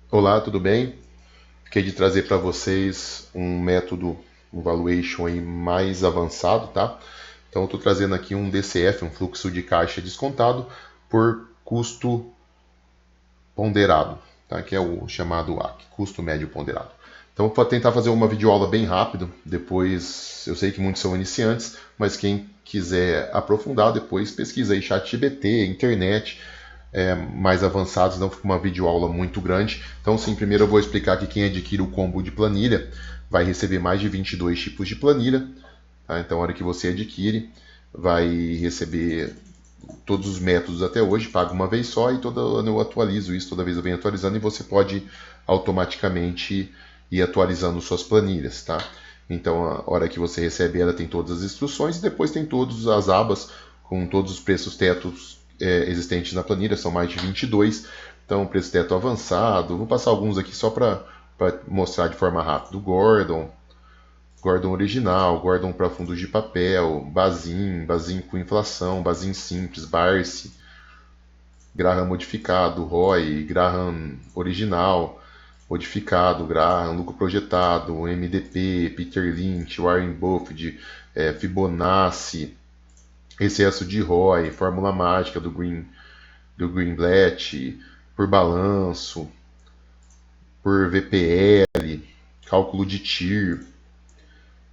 Olá, tudo bem? Fiquei de trazer para vocês um método, um valuation aí mais avançado, tá? Então, eu estou trazendo aqui um DCF, um fluxo de caixa descontado por custo ponderado, tá? Que é o chamado AC, custo médio ponderado. Então, vou tentar fazer uma videoaula bem rápido. Depois, eu sei que muitos são iniciantes, mas quem quiser aprofundar, depois pesquisa aí ChatGPT, internet, mais avançados, não fica uma videoaula muito grande. Então, sim, primeiro eu vou explicar que quem adquire o combo de planilha vai receber mais de 22 tipos de planilha. Tá? Então, a hora que você adquire, vai receber todos os métodos até hoje, paga uma vez só e toda ano eu atualizo isso, toda vez eu venho atualizando e você pode automaticamente ir atualizando suas planilhas, tá? Então, a hora que você recebe ela tem todas as instruções e depois tem todas as abas com todos os preços tetos existentes na planilha, são mais de 22. Então, preço teto avançado, vou passar alguns aqui só para mostrar de forma rápida. Gordon original, Gordon para fundos de papel, Bazin com inflação, Bazin simples, Barsi, Graham modificado, ROI, Graham original, modificado, Graham, lucro projetado, MDP, Peter Lynch, Warren Buffett, Fibonacci, excesso de ROI, fórmula mágica do Greenblatt, por balanço, por VPL, cálculo de TIR,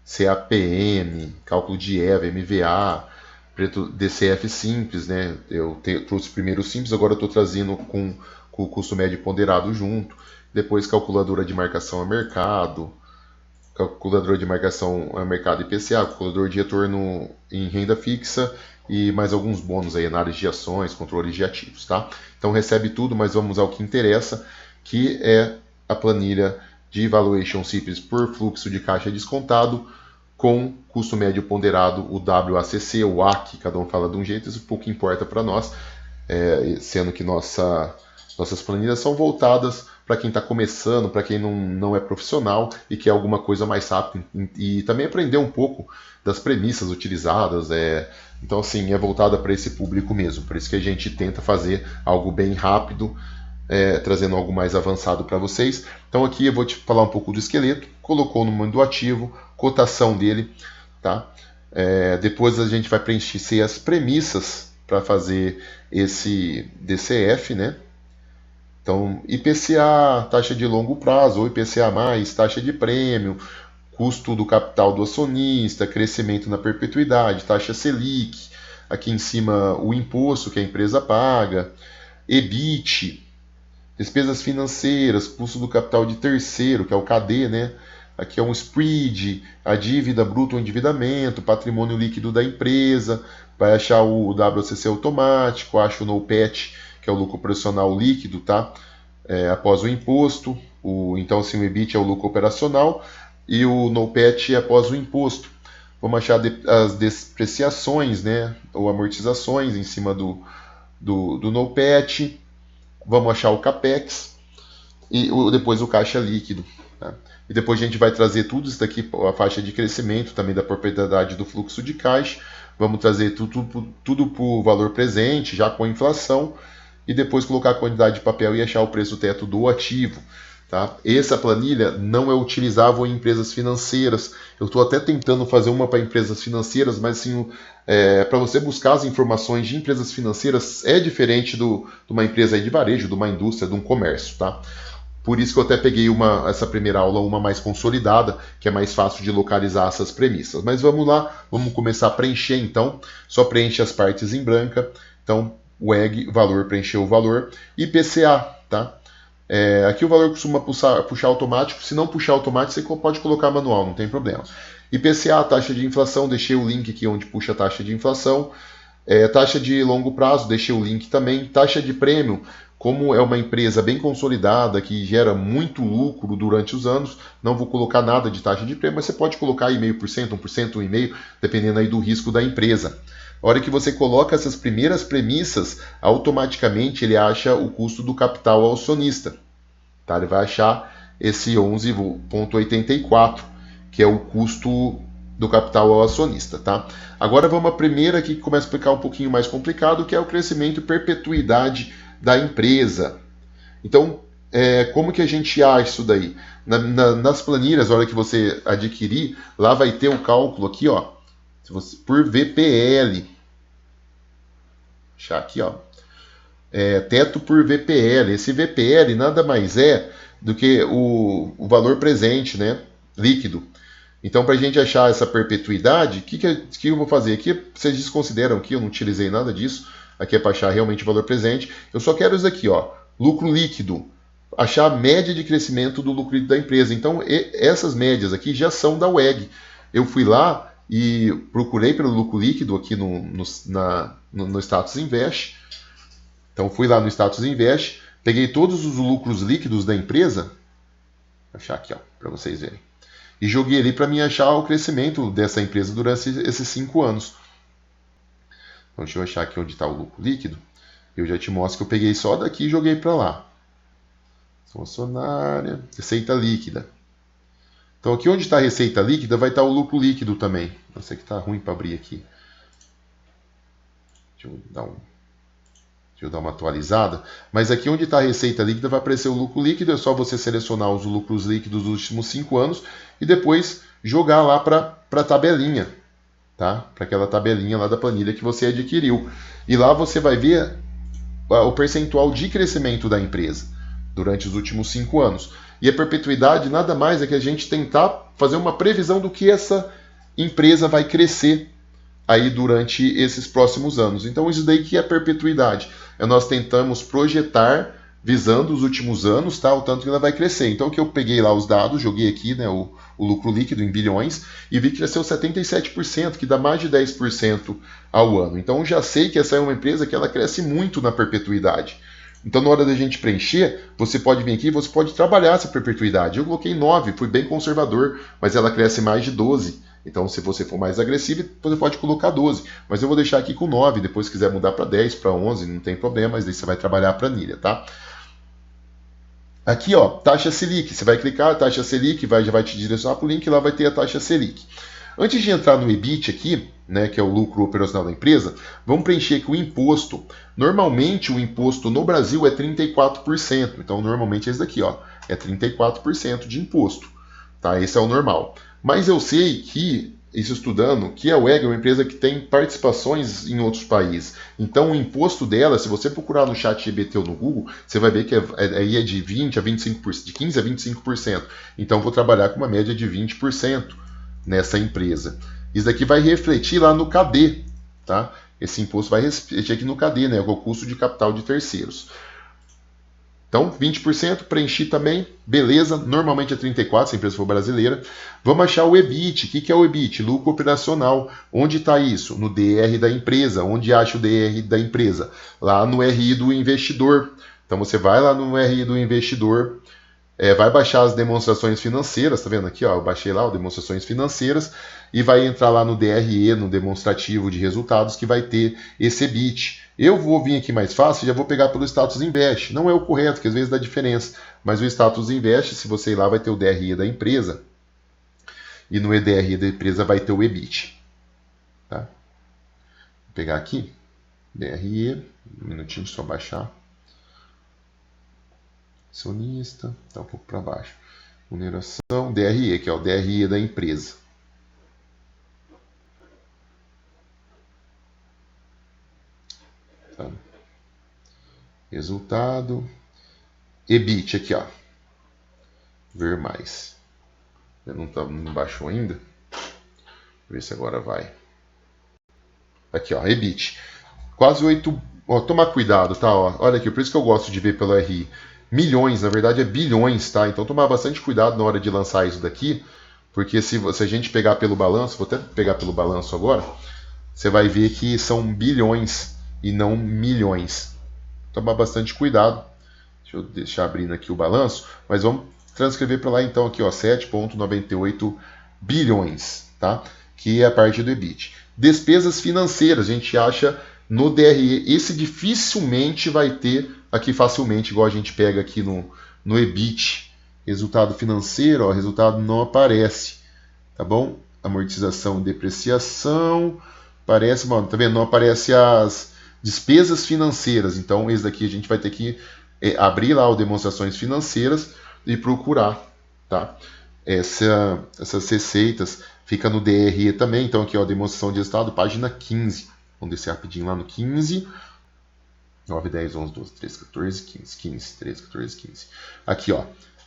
CAPM, cálculo de EVA, MVA, DCF simples, né? Trouxe primeiro o simples, agora eu estou trazendo com o custo médio ponderado junto. Depois calculadora de marcação a mercado, calculadora de marcação a mercado IPCA, calculador de retorno em renda fixa e mais alguns bônus aí, análise de ações, controles de ativos, tá? Então recebe tudo, mas vamos ao que interessa, que é a planilha de valuation simples por fluxo de caixa descontado com custo médio ponderado, o WACC, o AC, cada um fala de um jeito, isso pouco importa para nós, sendo que nossas planilhas são voltadas para quem está começando, para quem não é profissional e quer alguma coisa mais rápida e também aprender um pouco das premissas utilizadas. Então, assim, é voltada para esse público mesmo. Por isso que a gente tenta fazer algo bem rápido, trazendo algo mais avançado para vocês. Então, aqui eu vou te falar um pouco do esqueleto. Colocou o número do ativo, cotação dele, tá? Depois a gente vai preencher as premissas para fazer esse DCF, né? Então, IPCA, taxa de longo prazo, ou IPCA+, taxa de prêmio, custo do capital do acionista, crescimento na perpetuidade, taxa Selic, aqui em cima o imposto que a empresa paga, EBIT, despesas financeiras, custo do capital de terceiro, que é o KD, né? Aqui é um spread, a dívida bruto ou endividamento, patrimônio líquido da empresa, vai achar o WACC automático, acha o NOPAT, que é o lucro operacional líquido, tá? Após o imposto, então assim, o EBIT é o lucro operacional e o NOPAT é após o imposto. Vamos achar as depreciações, né, ou amortizações em cima do NOPAT, vamos achar o CAPEX e depois o caixa líquido. Tá? E depois a gente vai trazer tudo isso daqui, a faixa de crescimento também da propriedade do fluxo de caixa. Vamos trazer tudo para o valor presente, já com a inflação, e depois colocar a quantidade de papel e achar o preço teto do ativo. Tá? Essa planilha não é utilizável em empresas financeiras. Eu estou até tentando fazer uma para empresas financeiras, mas assim, para você buscar as informações de empresas financeiras é diferente de uma empresa aí de varejo, de uma indústria, de um comércio. Tá? Por isso que eu até peguei essa primeira aula, uma mais consolidada, que é mais fácil de localizar essas premissas. Mas vamos lá, vamos começar a preencher então. Só preenche as partes em branca. Então, o EG, valor, preencheu o valor. IPCA, tá? Aqui o valor costuma puxar automático. Se não puxar automático, você pode colocar manual, não tem problema. IPCA, taxa de inflação, deixei o link aqui onde puxa a taxa de inflação. Taxa de longo prazo, deixei o link também. Taxa de prêmio, como é uma empresa bem consolidada, que gera muito lucro durante os anos, não vou colocar nada de taxa de prêmio, mas você pode colocar aí 0,5%, 1%, 1,5%, dependendo aí do risco da empresa. A hora que você coloca essas primeiras premissas, automaticamente ele acha o custo do capital ao acionista. Tá? Ele vai achar esse 11,84, que é o custo do capital ao acionista. Tá? Agora vamos à primeira aqui que começa a ficar um pouquinho mais complicado, que é o crescimento e perpetuidade da empresa. Então, como que a gente acha isso daí? Nas planilhas, na hora que você adquirir, lá vai ter o cálculo aqui, ó, por VPL. Deixar aqui, ó. Teto por VPL. Esse VPL nada mais é do que o valor presente, né? Líquido. Então, para a gente achar essa perpetuidade, o que eu vou fazer aqui? Vocês desconsideram que eu não utilizei nada disso. Aqui é para achar realmente o valor presente. Eu só quero isso aqui, ó, lucro líquido. Achar a média de crescimento do lucro líquido da empresa. Então, essas médias aqui já são da WEG. Eu fui lá e procurei pelo lucro líquido aqui no Status Invest. Então, fui lá no Status Invest, peguei todos os lucros líquidos da empresa. Vou achar aqui, ó, para vocês verem. E joguei ali para mim achar o crescimento dessa empresa durante esses 5 anos. Então, deixa eu achar aqui onde está o lucro líquido. Eu já te mostro que eu peguei só daqui e joguei para lá. Funcionária, receita líquida. Então, aqui onde está a receita líquida vai estar o lucro líquido também. Eu sei que está ruim para abrir aqui. Deixa eu dar uma atualizada. Mas aqui onde está a receita líquida vai aparecer o lucro líquido. É só você selecionar os lucros líquidos dos últimos 5 anos e depois jogar lá para a tabelinha. Tá? Para aquela tabelinha lá da planilha que você adquiriu. E lá você vai ver o percentual de crescimento da empresa durante os últimos 5 anos. E a perpetuidade nada mais é que a gente tentar fazer uma previsão do que essa empresa vai crescer aí durante esses próximos anos. Então isso daí que é perpetuidade. Nós tentamos projetar visando os últimos anos, tá? O tanto que ela vai crescer. Então que eu peguei lá os dados, joguei aqui, né, o lucro líquido em bilhões e vi que cresceu 77%, que dá mais de 10% ao ano. Então já sei que essa é uma empresa que ela cresce muito na perpetuidade. Então na hora da gente preencher, você pode vir aqui e você pode trabalhar essa perpetuidade. Eu coloquei 9, fui bem conservador, mas ela cresce mais de 12. Então, se você for mais agressivo, você pode colocar 12. Mas eu vou deixar aqui com 9. Depois, se quiser mudar para 10, para 11, não tem problema. Mas daí você vai trabalhar a planilha, tá? Aqui, ó, taxa Selic. Você vai clicar, taxa Selic, já vai te direcionar para o link. Lá vai ter a taxa Selic. Antes de entrar no EBIT aqui, né, que é o lucro operacional da empresa, vamos preencher aqui o imposto. Normalmente, o imposto no Brasil é 34%. Então, normalmente é esse daqui, ó. É 34% de imposto. Tá? Esse é o normal. Mas eu sei que, isso estudando, que a WEG é uma empresa que tem participações em outros países. Então o imposto dela, se você procurar no chat GBT ou no Google, você vai ver que aí é de 20 a 25%, de 15 a 25%. Então vou trabalhar com uma média de 20% nessa empresa. Isso daqui vai refletir lá no CAD, tá? Esse imposto vai refletir aqui no CAD, né? O custo de capital de terceiros. Então, 20%, preenchi também, beleza, normalmente é 34%, se a empresa for brasileira. Vamos achar o EBIT, o que é o EBIT? Lucro operacional. Onde está isso? No DR da empresa. Onde acha o DR da empresa? Lá no RI do investidor. Então, você vai lá no RI do investidor, vai baixar as demonstrações financeiras, tá vendo aqui? Ó, eu baixei lá, demonstrações financeiras, e vai entrar lá no DRE, no demonstrativo de resultados, que vai ter esse EBIT. Eu vou vir aqui mais fácil e já vou pegar pelo Status Invest. Não é o correto, que às vezes dá diferença. Mas o Status Invest, se você ir lá, vai ter o DRE da empresa. E no EDRE da empresa vai ter o EBIT. Tá? Vou pegar aqui. DRE. Um minutinho, só baixar. Acionista. Tá um pouco para baixo. Oneração. DRE, que é o DRE da empresa. Tá? Resultado. EBIT aqui, ó. Ver mais. Não baixou ainda. Ver se agora vai. Aqui, ó, EBIT. Quase 8. Ó, tomar cuidado, tá? Ó, olha aqui, por isso que eu gosto de ver pelo RI. Milhões, na verdade é bilhões, tá? Então tomar bastante cuidado na hora de lançar isso daqui. Porque se a gente pegar pelo balanço, vou até pegar pelo balanço agora, você vai ver que são bilhões e não milhões. Tomar bastante cuidado. Deixa eu deixar abrindo aqui o balanço, mas vamos transcrever para lá então aqui, ó, 7,98 bilhões, tá? Que é a parte do EBIT. Despesas financeiras, a gente acha no DRE. Esse dificilmente vai ter aqui facilmente, igual a gente pega aqui no EBIT. Resultado financeiro, ó, resultado não aparece, tá bom? Amortização e depreciação, aparece, mano, tá vendo? Não aparece as despesas financeiras, então esse daqui a gente vai ter que abrir lá o demonstrações financeiras e procurar, tá? Essas receitas fica no DRE também, então aqui ó, demonstração de resultado, página 15. Vamos descer rapidinho lá no 15. 9, 10, 11, 12, 13, 14, 15, 15, 13, 14, 15. Aqui ó.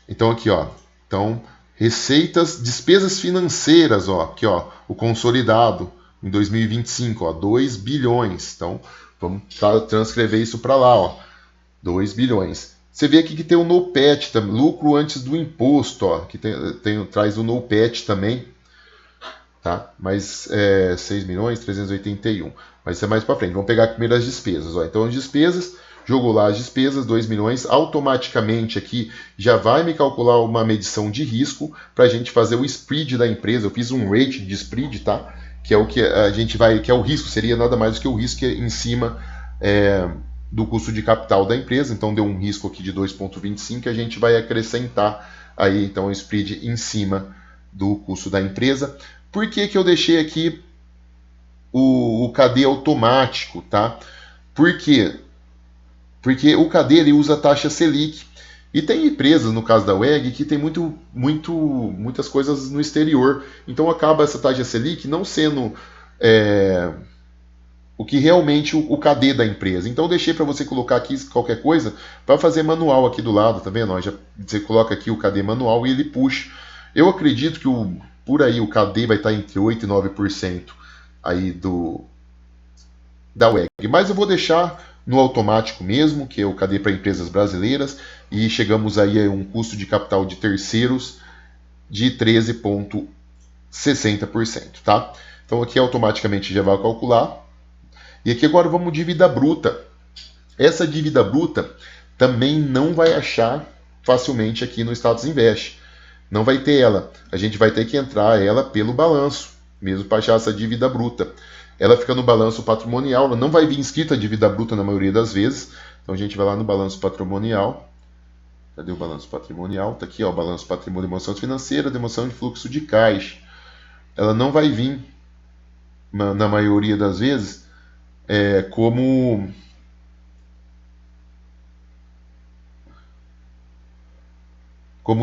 Então aqui ó. Então receitas, despesas financeiras, ó, aqui ó, o consolidado em 2025, ó, 2 bilhões. Então vamos transcrever isso para lá, ó. 2 bilhões. Você vê aqui que tem o NOPAT, lucro antes do imposto, ó, que traz o NOPAT também, tá? Mas 6 milhões 381. Mas isso é mais para frente. Vamos pegar primeiro as despesas, ó. Então as despesas, jogou lá as despesas, 2 milhões, automaticamente aqui já vai me calcular uma medição de risco para a gente fazer o spread da empresa. Eu fiz um rate de spread, tá? Que é o que a gente vai, que é o risco, seria nada mais do que o risco em cima do custo de capital da empresa. Então deu um risco aqui de 2,25 que a gente vai acrescentar aí então o spread em cima do custo da empresa. Por que que eu deixei aqui o KD automático, tá? Por quê? Porque o KD ele usa a taxa Selic. E tem empresas, no caso da WEG, que tem muitas coisas no exterior. Então acaba essa taxa Selic não sendo o que realmente o KD da empresa. Então eu deixei para você colocar aqui qualquer coisa para fazer manual aqui do lado, tá vendo? Você coloca aqui o KD manual e ele puxa. Eu acredito que por aí o KD vai estar entre 8% e 9% aí da WEG. Mas eu vou deixar no automático mesmo, que é o KD para empresas brasileiras, e chegamos aí a um custo de capital de terceiros de 13,60%, tá? Então aqui automaticamente já vai calcular. E aqui agora vamos dívida bruta. Essa dívida bruta também não vai achar facilmente aqui no Status Invest. Não vai ter ela. A gente vai ter que entrar ela pelo balanço, mesmo para achar essa dívida bruta. Ela fica no balanço patrimonial, ela não vai vir escrita a dívida bruta na maioria das vezes. Então a gente vai lá no balanço patrimonial. Cadê o balanço patrimonial? Está aqui, ó, o balanço patrimonial, demonstração financeira, demonstração de fluxo de caixa. Ela não vai vir, na maioria das vezes, como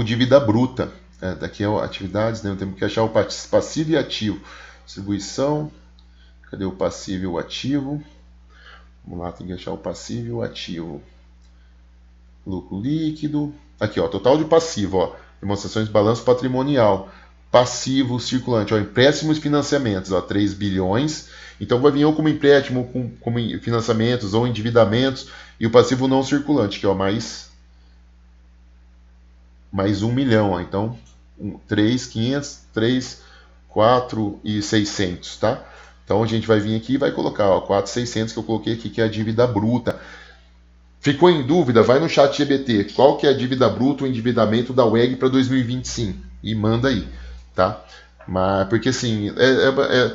dívida bruta. Daqui é atividades, né? Temos que achar o passivo e ativo. Distribuição. Cadê o passivo e o ativo? Vamos lá, tem que achar o passivo e o ativo. Lucro líquido. Aqui, ó, total de passivo, ó. Demonstrações de balanço patrimonial. Passivo circulante, ó, empréstimos e financiamentos, ó, 3 bilhões. Então vai vir ou como empréstimo, como financiamentos ou endividamentos, e o passivo não circulante, que é o mais 1 milhão, ó. Então 3.500, 3, 4 e 600, tá? Então a gente vai vir aqui e vai colocar, ó, 4.600 que eu coloquei aqui, que é a dívida bruta. Ficou em dúvida? Vai no chat GBT. Qual que é a dívida bruta, o endividamento da WEG para 2025? E manda aí, tá? Mas, porque assim,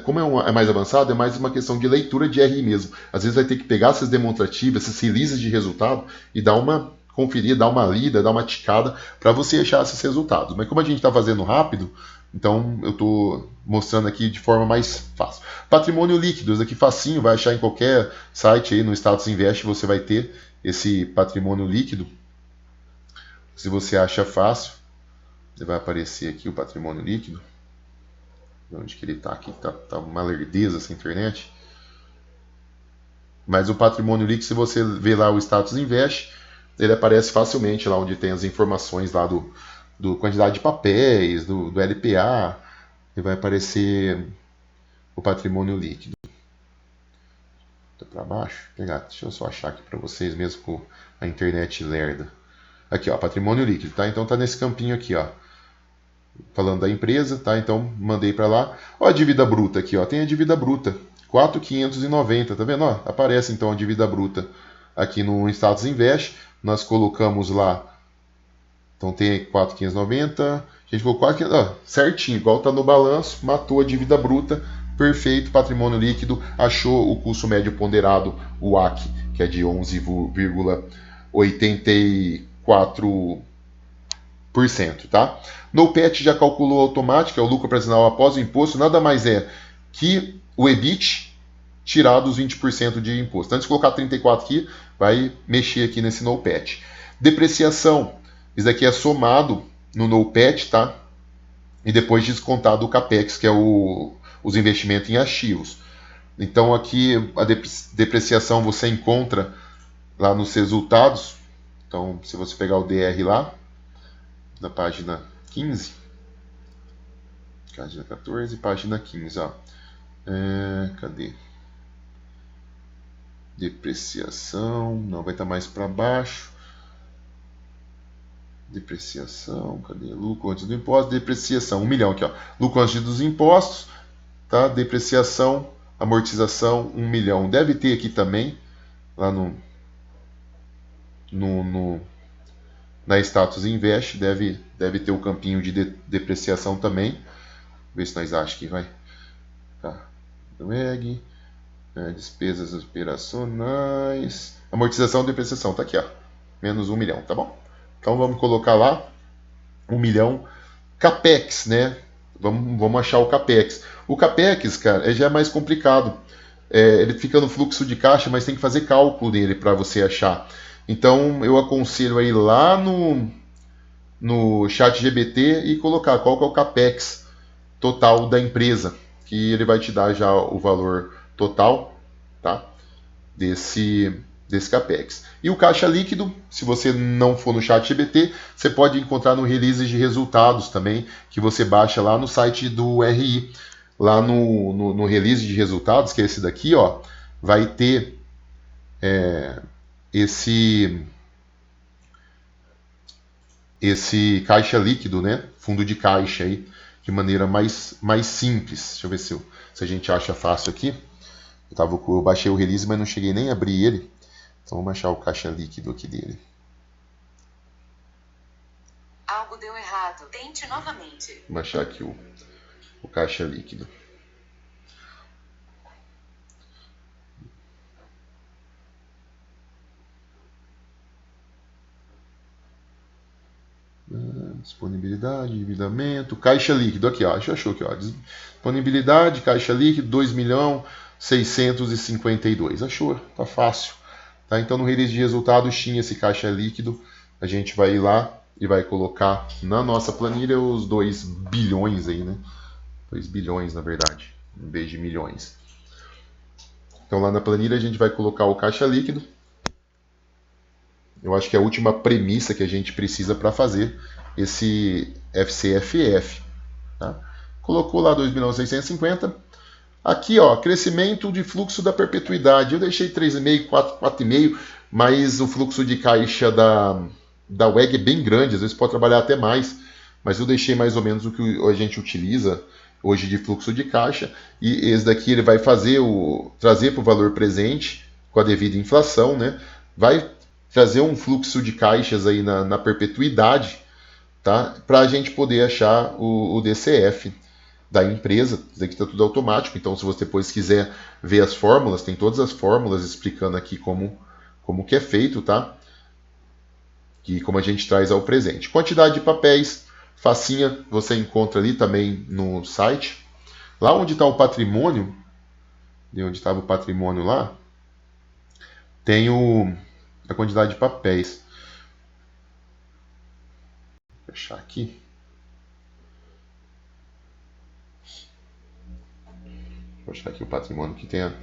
como é mais avançado, é mais uma questão de leitura de RI mesmo. Às vezes vai ter que pegar essas demonstrativas, essas releases de resultado e dar uma conferida, dar uma lida, dar uma ticada para você achar esses resultados. Mas como a gente está fazendo rápido, então eu estou mostrando aqui de forma mais fácil. Patrimônio líquido, isso aqui facinho, vai achar em qualquer site aí no Status Invest, você vai ter esse patrimônio líquido. Se você acha fácil, vai aparecer aqui o patrimônio líquido. Onde que ele está aqui? Tá uma lerdeza essa internet. Mas o patrimônio líquido, se você ver lá o Status Invest, ele aparece facilmente lá onde tem as informações lá do quantidade de papéis, do LPA, e vai aparecer o patrimônio líquido. Para baixo, deixa eu só achar aqui para vocês mesmo com a internet lerda. Aqui, ó, patrimônio líquido, tá? Então tá nesse campinho aqui, ó. Falando da empresa, tá? Então mandei para lá. Ó a dívida bruta aqui, ó. Tem a dívida bruta, 4.590, tá vendo? Ó, aparece então a dívida bruta aqui no Status Invest. Nós colocamos lá, então tem 4.590, a gente colocou aqui, ó, certinho, igual tá no balanço, matou a dívida bruta, perfeito, patrimônio líquido, achou o custo médio ponderado, o AC, que é de 11,84%, tá? NOPAT já calculou automático, é o lucro operacional após o imposto, nada mais é que o EBIT tirado os 20% de imposto. Antes de colocar 34 aqui, vai mexer aqui nesse NOPAT. Depreciação, isso daqui é somado no NOPAT, tá? E depois descontado o CAPEX, que é os investimentos em ativos. Então aqui a depreciação você encontra lá nos resultados. Então se você pegar o DR lá, na página 15, página 14, página 15, ó. Cadê? Depreciação, não, vai estar mais para baixo. Depreciação, cadê? Lucro antes do imposto, depreciação, 1 milhão aqui, ó. Lucro antes dos impostos, tá? Depreciação, amortização, 1 milhão. Deve ter aqui também, lá na Status Invest, deve ter o campinho de depreciação também. Vê se nós achamos que vai. Tá. WEG, despesas operacionais, amortização e depreciação, tá aqui, ó. Menos 1 milhão, tá bom? Então vamos colocar lá 1 milhão. CAPEX, né? Vamos achar o CAPEX. O CAPEX, cara, já é mais complicado. Ele fica no fluxo de caixa, mas tem que fazer cálculo dele para você achar. Então eu aconselho aí lá no ChatGPT e colocar qual que é o CAPEX total da empresa, que ele vai te dar já o valor total, tá? Desse CAPEX. E o caixa líquido, se você não for no ChatGPT, você pode encontrar no release de resultados também, que você baixa lá no site do RI. Lá no release de resultados, que é esse daqui, ó, vai ter esse caixa líquido, né? Fundo de caixa aí, de maneira mais simples. Deixa eu ver se a gente acha fácil aqui. Eu baixei o release, mas não cheguei nem a abrir ele. Então vamos achar o caixa líquido aqui dele. Algo deu errado. Tente novamente. Vou baixar aqui o caixa líquido. Disponibilidade, endividamento, caixa líquido, aqui, ó, achou aqui, ó, disponibilidade, caixa líquido, 2.652.000, achou, tá fácil, tá? Então no release de resultados tinha esse caixa líquido, a gente vai ir lá e vai colocar na nossa planilha os 2 bilhões aí, né? 2 bilhões na verdade, em vez de milhões. Então lá na planilha a gente vai colocar o caixa líquido. Eu acho que é a última premissa que a gente precisa para fazer esse FCFF. Tá? Colocou lá 2.650. Aqui, ó, crescimento de fluxo da perpetuidade. Eu deixei 3,5, 4,5, mas o fluxo de caixa da WEG é bem grande, às vezes pode trabalhar até mais, mas eu deixei mais ou menos o que a gente utiliza hoje de fluxo de caixa, e esse daqui ele vai trazer para o valor presente com a devida inflação, né? Vai trazer um fluxo de caixas aí na perpetuidade, tá? Para a gente poder achar o DCF da empresa. Isso aqui está tudo automático, então se você depois quiser ver as fórmulas, tem todas as fórmulas explicando aqui como que é feito, tá? E como a gente traz ao presente. Quantidade de papéis, facinha, você encontra ali também no site. Lá onde está o patrimônio, de onde estava o patrimônio lá, tem a quantidade de papéis. Vou fechar aqui. Vou achar aqui o patrimônio que tem a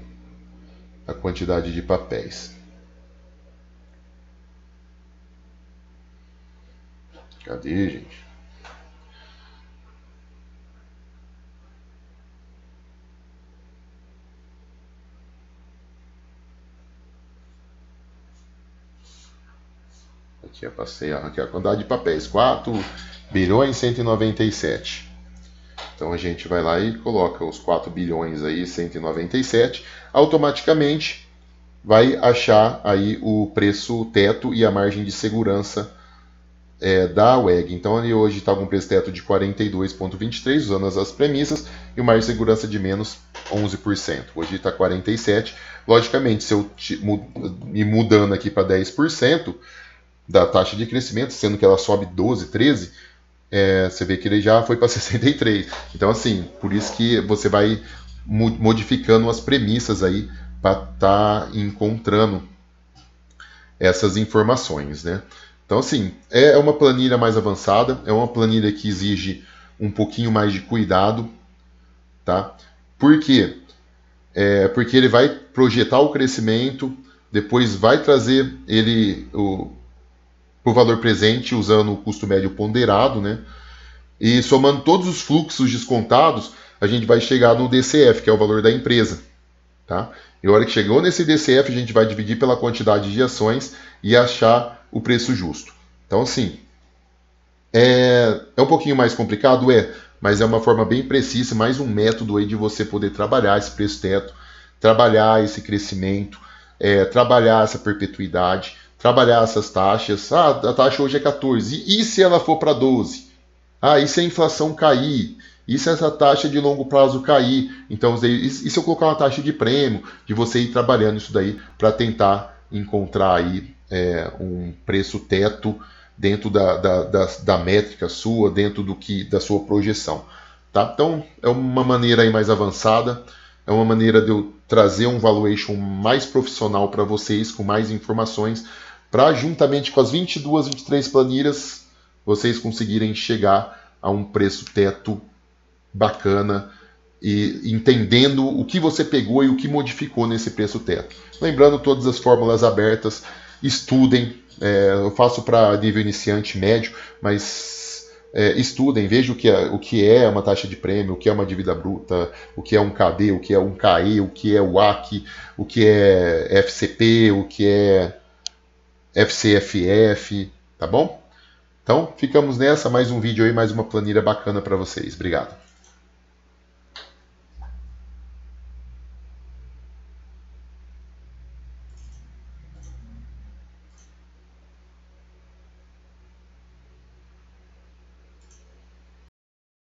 quantidade de papéis. Cadê, gente? Aqui eu passei aqui a quantidade de papéis, 4.197. Então a gente vai lá e coloca os 4 bilhões aí, 197, automaticamente vai achar aí o preço teto e a margem de segurança da WEG. Então ele hoje está com um preço teto de 42,23, usando as premissas, e uma margem de segurança de menos 11%. Hoje está 47%. Logicamente, se eu ir mudando aqui para 10% da taxa de crescimento, sendo que ela sobe 12, 13%, você vê que ele já foi para 63%. Então, assim, por isso que você vai modificando as premissas aí para estar encontrando essas informações, né? Então, assim, é uma planilha mais avançada, é uma planilha que exige um pouquinho mais de cuidado, tá? Por quê? Porque ele vai projetar o crescimento, depois vai trazer ele o valor presente usando o custo médio ponderado, né? E somando todos os fluxos descontados, a gente vai chegar no DCF, que é o valor da empresa, tá? E a hora que chegou nesse DCF, a gente vai dividir pela quantidade de ações e achar o preço justo. Então, assim, é um pouquinho mais complicado, mas é uma forma bem precisa, mais um método aí de você poder trabalhar esse preço teto, trabalhar esse crescimento, trabalhar essa perpetuidade, trabalhar essas taxas. Ah, a taxa hoje é 14, e se ela for para 12? Ah, e se a inflação cair? E se essa taxa de longo prazo cair? Então, e se eu colocar uma taxa de prêmio, de você ir trabalhando isso daí para tentar encontrar aí um preço teto dentro da métrica sua, dentro da sua projeção. Tá? Então, é uma maneira aí mais avançada, é uma maneira de eu trazer um valuation mais profissional para vocês, com mais informações, para juntamente com as 22, 23 planilhas, vocês conseguirem chegar a um preço teto bacana e entendendo o que você pegou e o que modificou nesse preço teto. Lembrando todas as fórmulas abertas, estudem. Eu faço para nível iniciante médio, mas estudem, vejam o que é uma taxa de prêmio, o que é uma dívida bruta, o que é um KD, o que é um KE, o que é o AC, o que é FCP, o que é FCFF, tá bom? Então, ficamos nessa, mais um vídeo aí, mais uma planilha bacana para vocês. Obrigado.